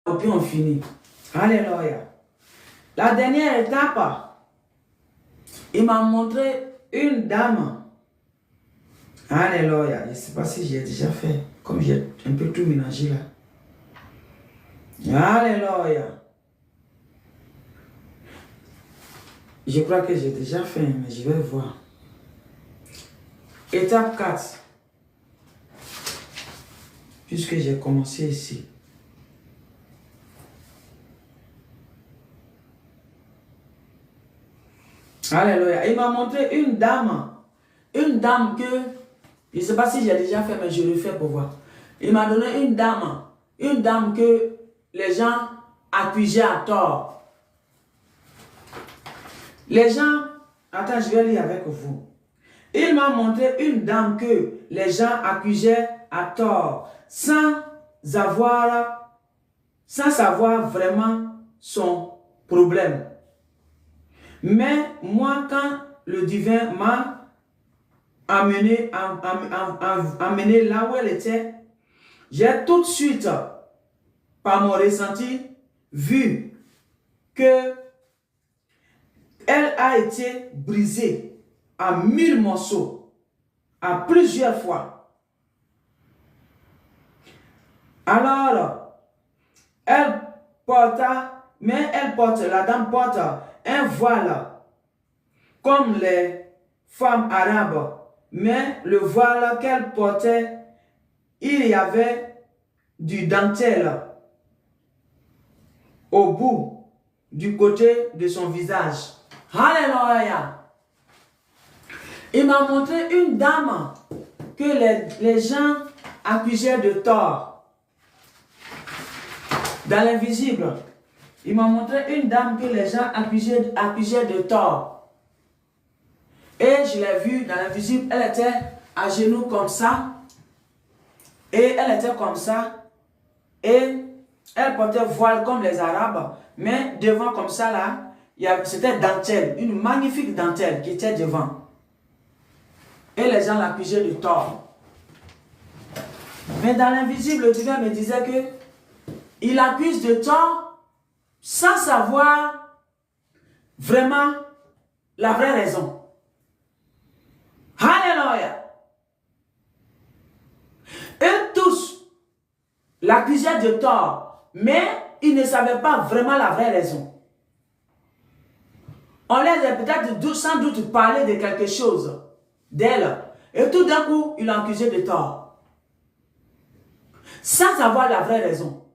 Et puis on finit. Alléluia. La dernière étape, il m'a montré une dame. Alléluia. Je ne sais pas si j'ai déjà fait, comme j'ai un peu tout mélangé là. Alléluia. Je crois que j'ai déjà fait, mais je vais voir. Étape 4. Puisque j'ai commencé ici. Alléluia. Il m'a montré une dame. Une dame que, je ne sais pas si j'ai déjà fait, mais je le fais pour voir. Il m'a donné une dame. Une dame que les gens accusaient à tort. Les gens, attends, je vais lire avec vous. Il m'a montré une dame que les gens accusaient à tort, sans savoir vraiment son problème. Mais moi, quand le divin m'a amené là où elle était, j'ai tout de suite, par mon ressenti, vu que elle a été brisée à 1000 morceaux, à plusieurs fois. Alors, la dame porte un voile, comme les femmes arabes, mais le voile qu'elle portait, il y avait du dentelle au bout, du côté de son visage. Alléluia! Il m'a montré une dame que les gens accusaient de tort. Dans l'invisible, il m'a montré une dame que les gens accusaient de tort. Et je l'ai vue dans l'invisible, elle était à genoux comme ça. Et elle était comme ça. Et elle portait voile comme les Arabes. Mais devant comme ça là, c'était dentelle, une magnifique dentelle qui était devant. Et les gens l'accusaient de tort. Mais dans l'invisible, le divin me disait que il accuse de tort sans savoir vraiment la vraie raison. Alléluia. Eux tous l'accusaient de tort, mais ils ne savaient pas vraiment la vraie raison. On les a peut-être sans doute parlé de quelque chose d'elle. Et tout d'un coup, ils l'ont accusé de tort. Sans savoir la vraie raison.